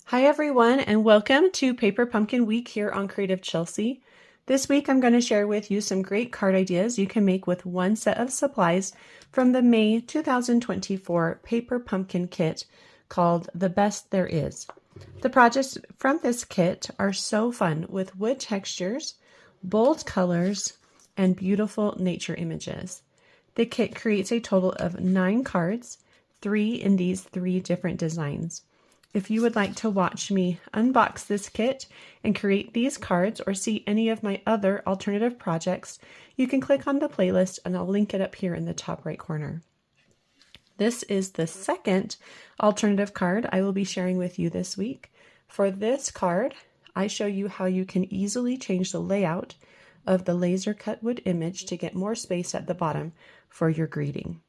Hi everyone, and welcome to Paper Pumpkin Week here on Creative Chelsey. This week I'm going to share with you some great card ideas you can make with one set of supplies from the May 2024 Paper Pumpkin Kit called The Best There Is. The projects from this kit are so fun with wood textures, bold colors, and beautiful nature images. The kit creates a total of 9 cards, 3 in these 3 different designs. If you would like to watch me unbox this kit and create these cards or see any of my other alternative projects, you can click on the playlist and I'll link it up here in the top right corner. This is the second alternative card I will be sharing with you this week. For this card, I show you how you can easily change the layout of the laser cut wood image to get more space at the bottom for your greeting.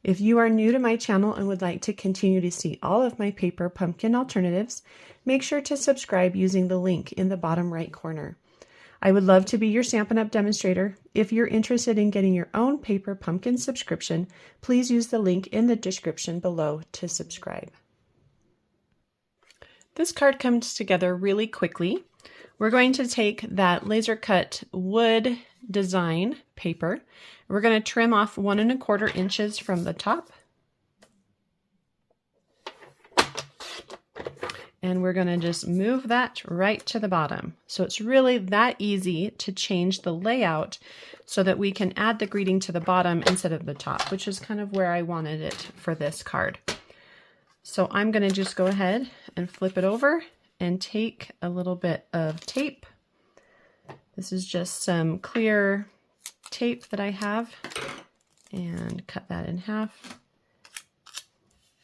If you are new to my channel and would like to continue to see all of my paper pumpkin alternatives, make sure to subscribe using the link in the bottom right corner. I would love to be your Stampin' Up! Demonstrator. If you're interested in getting your own paper pumpkin subscription, please use the link in the description below to subscribe. This card comes together really quickly. We're going to take that laser cut wood design paper. We're going to trim off 1 1/4 inches from the top. And we're going to just move that right to the bottom. So it's really that easy to change the layout so that we can add the greeting to the bottom instead of the top, which is kind of where I wanted it for this card. So I'm going to just go ahead and flip it over and take a little bit of tape. This is just some clear tape that I have, and cut that in half.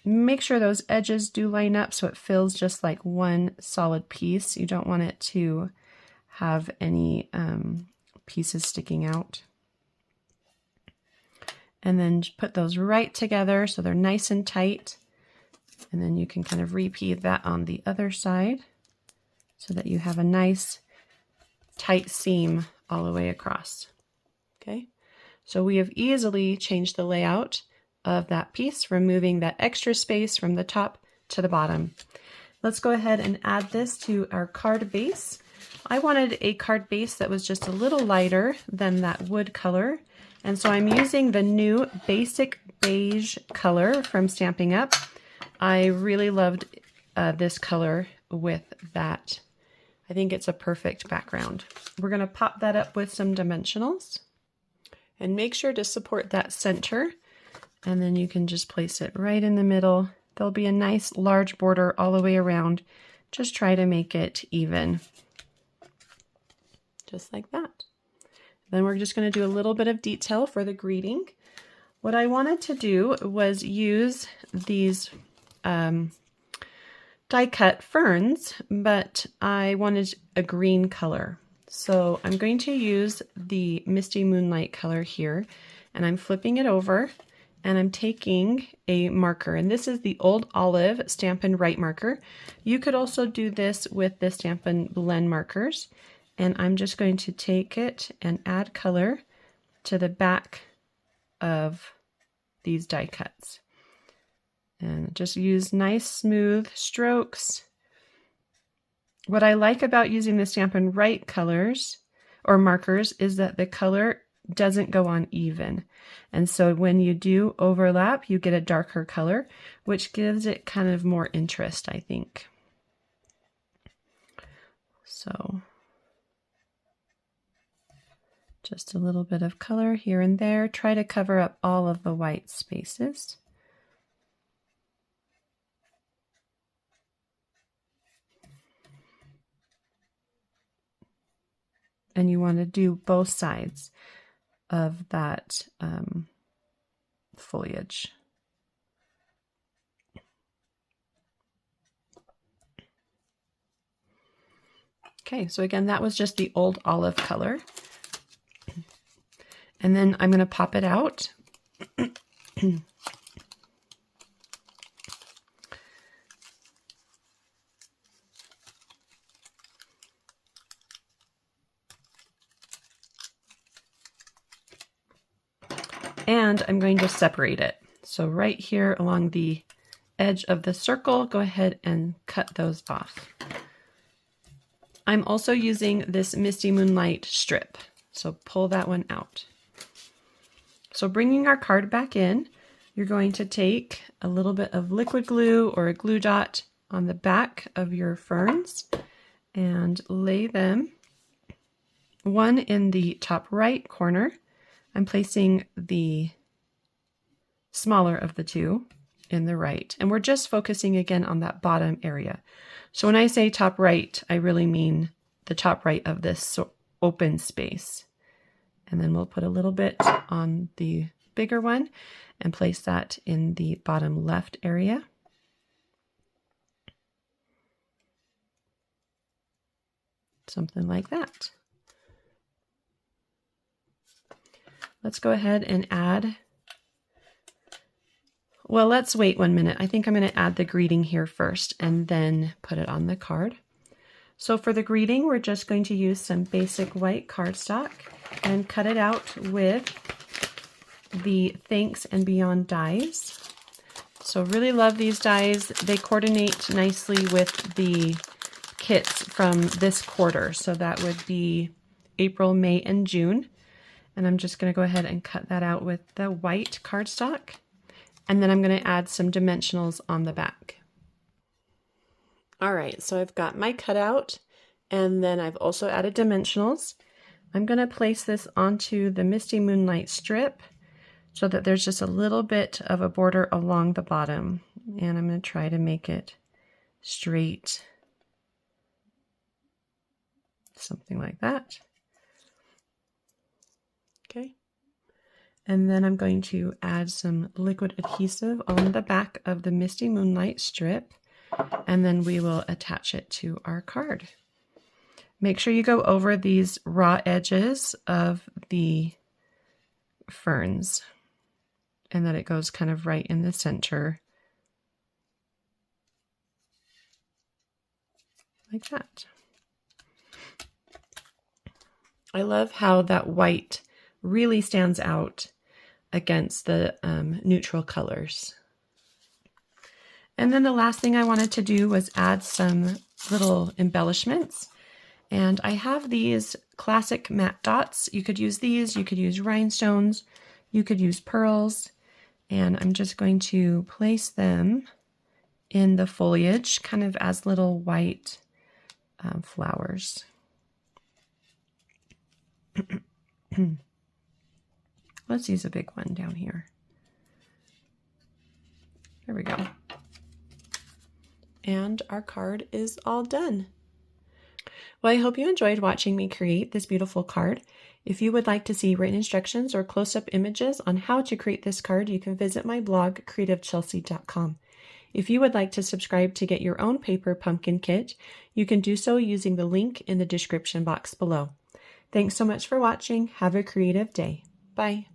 Make sure those edges do line up so it feels just like one solid piece. You don't want it to have any pieces sticking out. And then put those right together so they're nice and tight. And then you can kind of repeat that on the other side so that you have a nice tight seam all the way across. Okay, so we have easily changed the layout of that piece, removing that extra space from the top to the bottom. Let's go ahead and add this to our card base. I wanted a card base that was just a little lighter than that wood color, and so I'm using the new basic beige color from Stampin' Up. I really loved this color with that. I think it's a perfect background. We're going to pop that up with some dimensionals and make sure to support that center, and then you can just place it right in the middle. There'll be a nice large border all the way around. Just try to make it even, just like that. Then we're just going to do a little bit of detail for the greeting. What I wanted to do was use these die cut ferns, but I wanted a green color. So I'm going to use the Misty Moonlight color here, and I'm flipping it over, and I'm taking a marker, and this is the Old Olive Stampin' Write marker. You could also do this with the Stampin' Blend markers, and I'm just going to take it and add color to the back of these die cuts. And just use nice smooth strokes. What I like about using the Stampin' Write colors or markers is that the color doesn't go on even. And so when you do overlap, you get a darker color, which gives it kind of more interest, I think. So just a little bit of color here and there. Try to cover up all of the white spaces. And you want to do both sides of that foliage. Okay, so again, that was just the Old Olive color. And then I'm going to pop it out. And I'm going to separate it. So right here along the edge of the circle, go ahead and cut those off. I'm also using this Misty Moonlight strip, so pull that one out. So bringing our card back in, you're going to take a little bit of liquid glue or a glue dot on the back of your ferns and lay them, one in the top right corner. I'm placing the smaller of the two in the right, and we're just focusing again on that bottom area. So when I say top right, I really mean the top right of this open space. And then we'll put a little bit on the bigger one and place that in the bottom left area. Something like that. Let's go ahead and add, well, let's wait 1 minute. I think I'm going to add the greeting here first and then put it on the card. So for the greeting, we're just going to use some basic white cardstock and cut it out with the Thanks and Beyond dies. So really love these dies. They coordinate nicely with the kits from this quarter. So that would be April, May, and June. And I'm just going to go ahead and cut that out with the white cardstock. And then I'm going to add some dimensionals on the back. All right, so I've got my cutout, and then I've also added dimensionals. I'm going to place this onto the Misty Moonlight strip so that there's just a little bit of a border along the bottom. And I'm going to try to make it straight, something like that. Okay. And then I'm going to add some liquid adhesive on the back of the Misty Moonlight strip, and then we will attach it to our card. Make sure you go over these raw edges of the ferns and that it goes kind of right in the center, like that. I love how that white really stands out against the neutral colors. And then the last thing I wanted to do was add some little embellishments. And I have these classic matte dots. You could use these, you could use rhinestones, you could use pearls. And I'm just going to place them in the foliage, kind of as little white flowers. Let's use a big one down here. There we go. And our card is all done. Well, I hope you enjoyed watching me create this beautiful card. If you would like to see written instructions or close-up images on how to create this card, you can visit my blog, creativechelsey.com. If you would like to subscribe to get your own paper pumpkin kit, you can do so using the link in the description box below. Thanks so much for watching. Have a creative day. Bye.